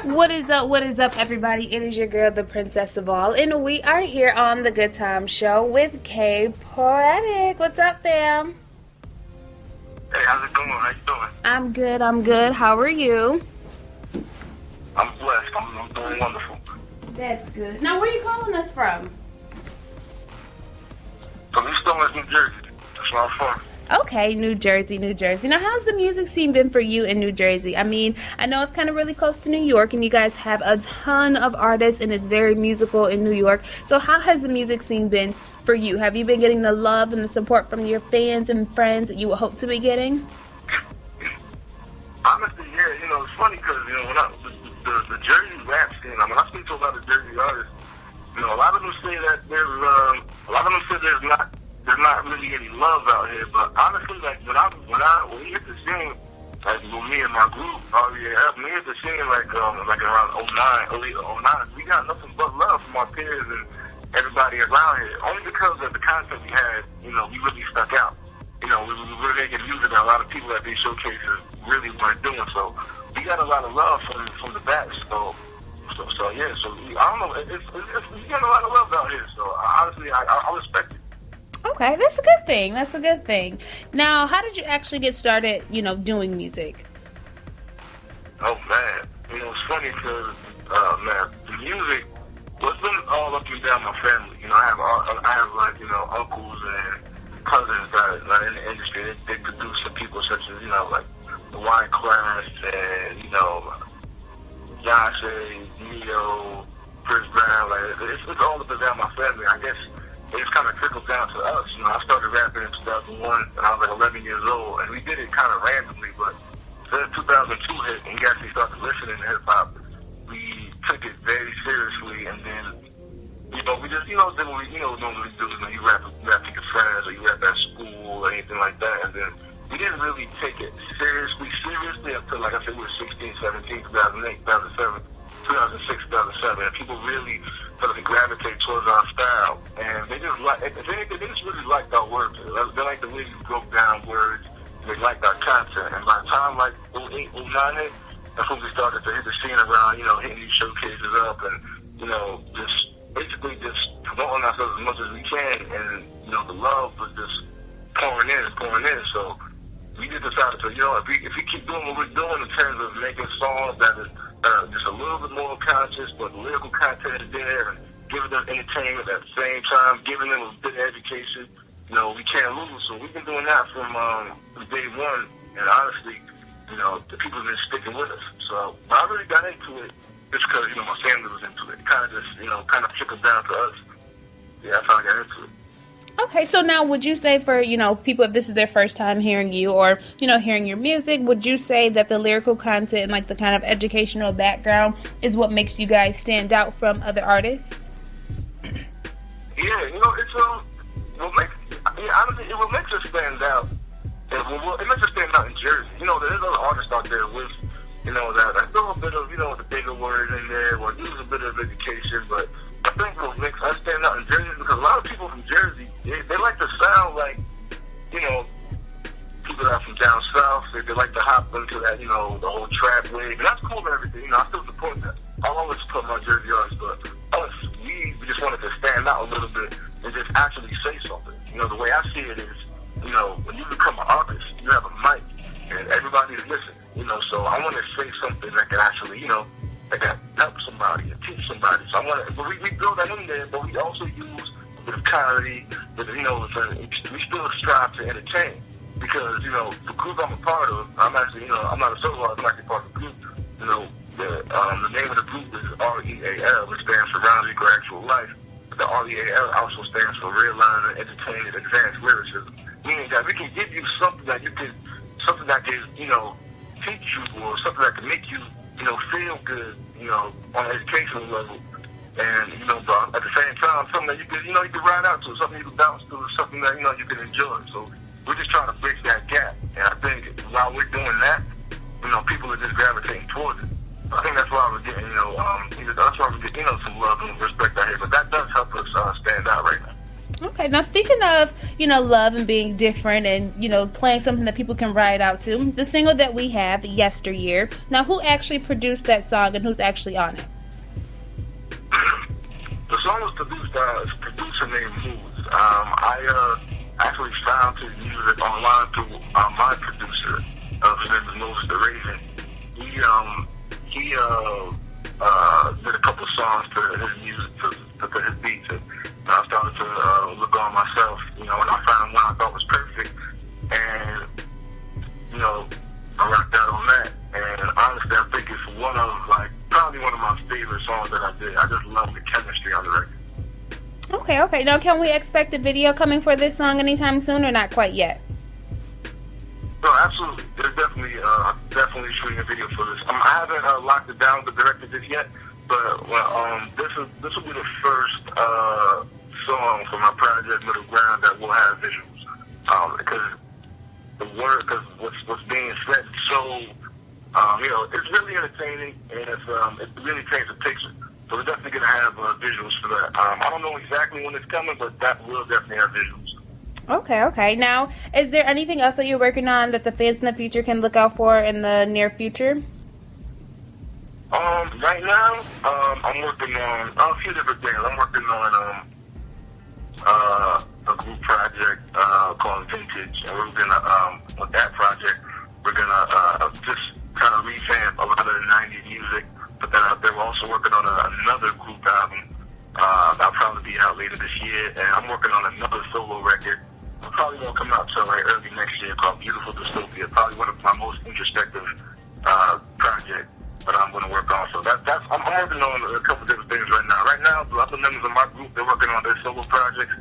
What is up, everybody? It is your girl, the princess of all, and we are here on the Good Tymez Show with K-Proetic. What's up, fam? Hey, how's it going? How you doing? I'm good. How are you? I'm blessed. I'm doing wonderful. That's good. Now, where are you calling us from? From East Orange, New Jersey. That's where I'm from. Okay, New Jersey. Now, how's the music scene been for you in New Jersey? I mean, I know it's kind of really close to New York, and you guys have a ton of artists, and it's very musical in New York. So how has the music scene been for you? Have you been getting the love and the support from your fans and friends that you would hope to be getting? Honestly, yeah. You know, it's funny because, you know, when the Jersey rap scene, I mean, I speak to a lot of Jersey artists. You know, a lot of them say that there's not really any love out here, but honestly, like when we hit the scene, like with me and my group, R.E.A.L, we hit the scene like around 09, early 09, we got nothing but love from our peers and everybody around here. Only because of the content we had, you know, we really stuck out. You know, we were making music that a lot of people at these showcases really weren't doing. So we got a lot of love from the back. So yeah. So I don't know. We get a lot of love out here. So honestly, I respect it. Okay, that's a good thing. That's a good thing. Now, how did you actually get started, you know, doing music? Oh, man. You know, it's funny because, man, the music, well, it's been all up and down my family. You know, I have like, you know, uncles and cousins that are in the industry. They produce some people such as, you know, like the Wine Class and, you know, Beyonce, Neo, Chris Brown. Like, it's all up and down my family. I guess it just kind of trickled down to us. You know, I started rapping in 2001, and I was like 11 years old, and we did it kind of randomly, but since 2002 hit, and we actually started listening to hip-hop, we took it very seriously, and then, you know, we just, you know, did what we, you know, normally do, you know, you rap with your friends, or you rap at school, or anything like that, and then we didn't really take it seriously until, like I said, we were 16, 17, 2008, 2007, 2006, 2007, and people really started to gravitate towards our style, and they just like, if anything, they just really liked our words. They liked the way we broke down words, and they liked our content, and by the time like 08, 09 hit, that's when we started to hit the scene around, you know, hitting these showcases up, and, you know, just basically just promoting ourselves as much as we can, and, you know, the love was just pouring in, so we just decided to, you know, if we keep doing what we're doing in terms of making songs that is just a little bit more conscious, but the lyrical content is there, and giving them entertainment at the same time, giving them a good education, you know, we can't lose. So we've been doing that from day one, and honestly, you know, the people have been sticking with us. So I really got into it just because, you know, my family was into it. It kind of just, you know, kind of trickled down to us. Yeah, that's how I got into it. Okay, so now would you say for, you know, people, if this is their first time hearing you or, you know, hearing your music, would you say that the lyrical content and like the kind of educational background is what makes you guys stand out from other artists? Yeah, you know, it's honestly, it will make us stand out. It makes us stand out in Jersey. You know, there's other artists out there with, you know, that throw a bit of, you know, the bigger words in there or use a bit of education, but I think what makes us stand out in Jersey is because a lot of people from Jersey, they like to sound like, you know, people that are from down south. They like to hop into that, you know, the whole trap wave. And that's cool and everything. You know, I still support that. I'll always support my Jersey artists, but us, we just wanted to stand out a little bit and just actually say something. You know, the way I see it is, you know, when you become an artist, you have a mic and everybody's listening. You know, so I want to say something that can actually, you know, that can help somebody and teach somebody. So I want to, but we build that in there, but we also use a bit of comedy, but, you know, we still strive to entertain. Because, you know, the group I'm a part of, I'm actually, you know, I'm not a solo artist, I'm actually part of the group. You know, the name of the group is R.E.A.L, which stands for Round Equal Actual Life. But the R.E.A.L also stands for Real Line Entertainment Advanced Lyricism. Meaning that we can give you something that can, you know, teach you or something that can make you, you know, feel good, you know, on an educational level. And, you know, but at the same time, something that you can, you know, you can ride out to, something you can bounce to, something that, you know, you can enjoy. So we're just trying to bridge that gap. And I think while we're doing that, you know, people are just gravitating towards it. I think that's why we're getting, that's why we're getting, some love and respect out here. But that does help us stand out right now. Okay, now speaking of, love and being different and, playing something that people can ride out to, the single that we have, Yesteryear, now who actually produced that song and who's actually on it? The song was produced by a producer named Moods. I actually found his music online through my producer. His name is Moses the Raven. He did a couple songs to his music, to his beats. And I started to look on myself, and I found one I thought was perfect. And, I rocked out on that. And honestly, I think it's probably one of my favorite songs that I did. I just love the chemistry on the record. Okay. Now, can we expect a video coming for this song anytime soon or not quite yet? No, absolutely. There's definitely shooting a video for this. I haven't locked it down with the director just yet, but this will be the first song for my project middleGround that will have visuals. Because what's being said, so it's really entertaining and it really paints a picture. So we're definitely gonna have visuals for that. I don't know exactly when it's coming, but that will definitely have visuals. Okay. Now, is there anything else that you're working on that the fans in the future can look out for in the near future? Right now, I'm working on a few different things. I'm working on a group project called Vintage, and we're gonna with that project we're gonna just kind of revamp a lot of the '90s music. But then we're also working on another group album that'll probably be out later this year, and I'm working on another solo record. Probably won't come out till early next year, called Beautiful Dystopia. Probably one of my most introspective projects that I'm going to work on. So I'm working on a couple different things right now. Right now, the other members of my group, they're working on their solo projects.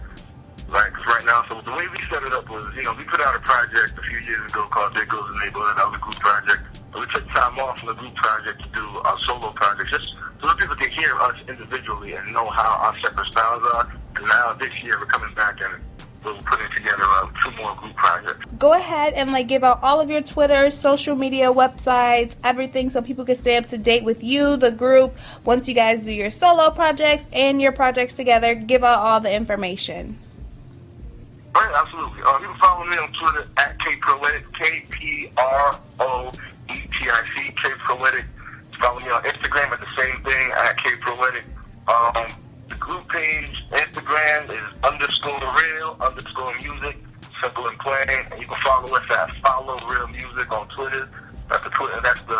Cause right now, so the way we set it up was, we put out a project a few years ago called There Goes the Neighborhood. That was a group project. But we took time off from the group project to do our solo projects, just so that people can hear us individually and know how our separate styles are. And now this year, we're coming back and we're putting together 2 more group projects. Go ahead and give out all of your Twitter, social media, websites, everything, so people can stay up to date with you, the group. Once you guys do your solo projects and your projects together, give out all the information. All right, absolutely. You can follow me on Twitter at K-Proetic, K-P-R-O-E-T-I-C, K-Proetic. Follow me on Instagram at the same thing, at K-Proetic. The group page, Instagram is _R.E.A.L, _music, simple and plain. And you can follow us at Follow Real Music on Twitter. That's the Twitter, that's the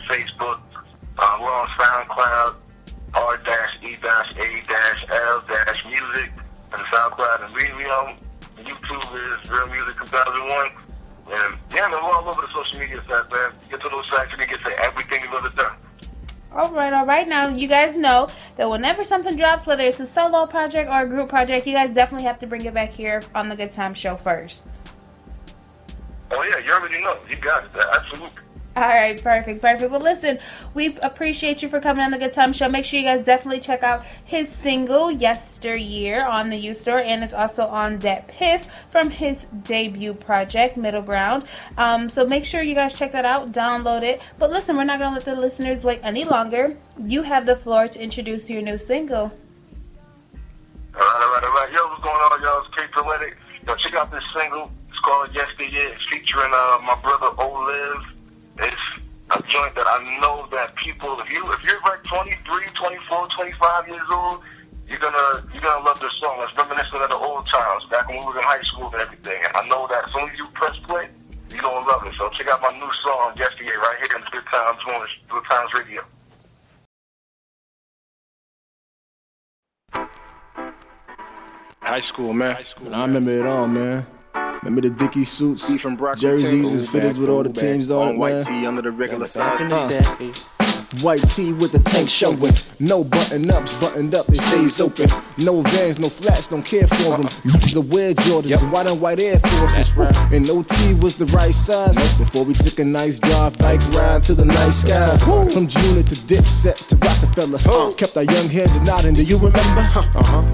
Facebook. We're on SoundCloud, R-E-A-L-music, and SoundCloud. And we YouTube is Real Music 2001. And yeah, man, we're all over the social media sites, man. You get to those sites, you can get to everything you've ever done. All right. Now, you guys know that whenever something drops, whether it's a solo project or a group project, you guys definitely have to bring it back here on the Good Tymez Show first. Oh, yeah, you already know. You got it. Absolutely. All right, perfect. Well, listen, we appreciate you for coming on the Good Tymez Show. Make sure you guys definitely check out his single, Yesteryear, on the U-Store, and it's also on Dat Piff from his debut project, middleGround. So make sure you guys check that out, download it. But listen, we're not going to let the listeners wait any longer. You have the floor to introduce your new single. All right. Yo, what's going on, y'all? It's K-Proetic. Yo, check out this single. It's called Yesteryear. It's featuring my brother O.Live. It's a joint that I know that people, if you're like 23, 24, 25 years old, you're gonna love this song. It's reminiscent of the old times, back when we were in high school and everything. And I know that as soon as you press play, you're gonna love it. So check out my new song, Yesteryear, right here on the Good Tymez Radio. High school, man. I remember it all, man. Remember the Dickie suits, jerseys, and fitteds with all the teams on it, man. White tee under the regular size tee. White tee with the tank showing. No button-ups, buttoned up, it stays open. No Vans, no flats, don't care for them. The wear Jordans, the white and white Air Forces. And no T was the right size. Before we took a nice drive, bike ride to the night sky. From G-Unit to Dipset to Rockefeller. Kept our young heads nodding, do you remember?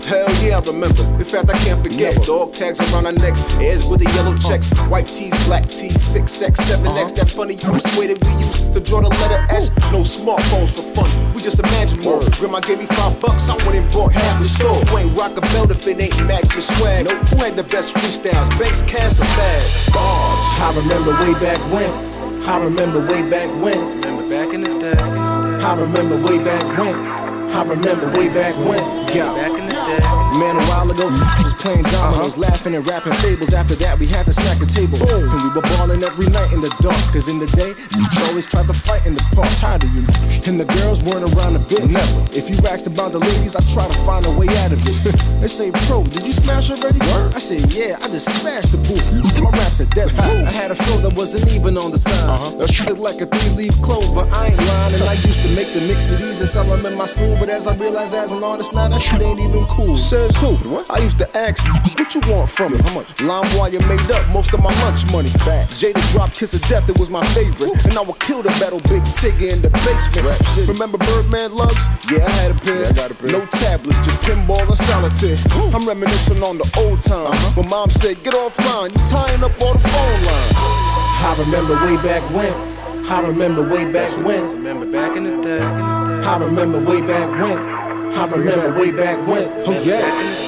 Hell yeah, I remember. In fact, I can't forget. Dog tags around our necks, ears with the yellow checks. White tees, black tees, 6X, 7X. That funny way that we used to draw the letter S. No smoke. smartphones for fun. We just imagine more. Grandma gave me $5, I went and bought half the store. You ain't rock a belt if it ain't match your swag. Nope. Who had the best freestyles? Banks, Cass, or Fad? Bars. I remember way back when. I remember way back when. Remember back in the day. I remember way back when. I remember way back when. Yeah. Back in the day. Man, a while ago, was playing dominoes, laughing and rapping fables. After that, we had to snack the table. And we were balling every night in the dark. Cause in the day, we always tried to fight in the park. Tired of you. And the girls weren't around a bit. Never. If you asked about the ladies, I try to find a way out of it. They say, bro, did you smash already? I said, yeah, I just smashed the booth. My raps are dead. I had a flow that wasn't even on the signs. That shit looked like a 3-leaf clover. I ain't lying. And I used to make the mix of these and sell them in my school. But as I realized as an artist now, that shit ain't even cool. Says who? What? I used to ask, what you want from me? How much? LimeWire made up most of my lunch money. Fat. Jada dropped Kiss of Death, it was my favorite. And I would kill the battle Big Tigger in the basement. Remember Birdman Lugs? Yeah, I had a pair. Yeah, I got a pair. No tablets, just pinball and solitaire. I'm reminiscing on the old times. When mom said, get offline, you tying up all the phone lines. I remember way back when. I remember way back when. Remember back in the day. I remember way back when. I remember way back when. Oh yeah.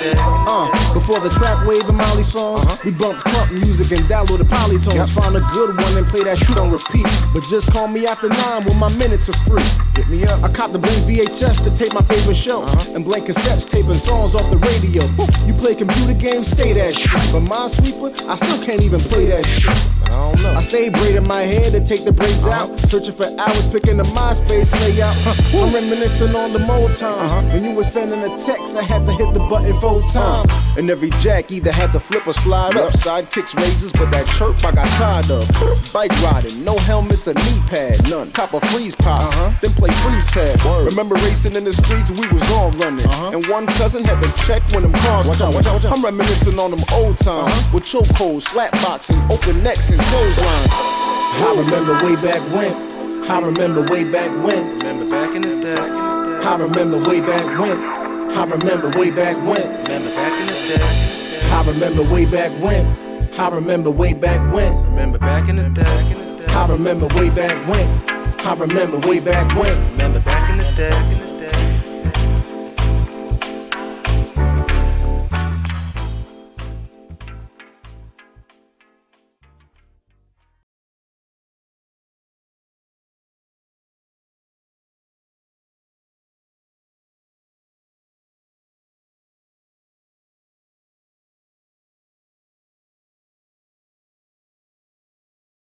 Before the trap wave and Molly songs, we bumped crunk music and downloaded polytones. Found a good one and play that shit on repeat. But just call me after 9 when my minutes are free. Hit me up. I copped the blank VHS to tape my favorite show, and blank cassettes taping songs off the radio. You play computer games, say that shit. But Minesweeper, I still can't even play that shit. I don't know. I stayed braiding my hair to take the braids out, searching for hours, picking the MySpace layout. I'm reminiscing on the old times. When you were sending a text, I had to hit the button 4 times. And every jack either had to flip or slide up. Side kicks razors, but that chirp I got tired of. Bike riding, no helmets or knee pads. None. Cop a freeze pop, then play freeze tag. Remember racing in the streets, we was all running. And one cousin had to check when them cars come. I'm reminiscing on them old times. With chokeholds, slap boxing, open necks and clotheslines. I remember way back when. I remember way back when. Remember back in the day. I remember way back when. I remember way back when. Remember back in the day. I remember way back when. I remember way back when. Remember back in the day. I remember way back when. I remember way back when. Remember back in the day.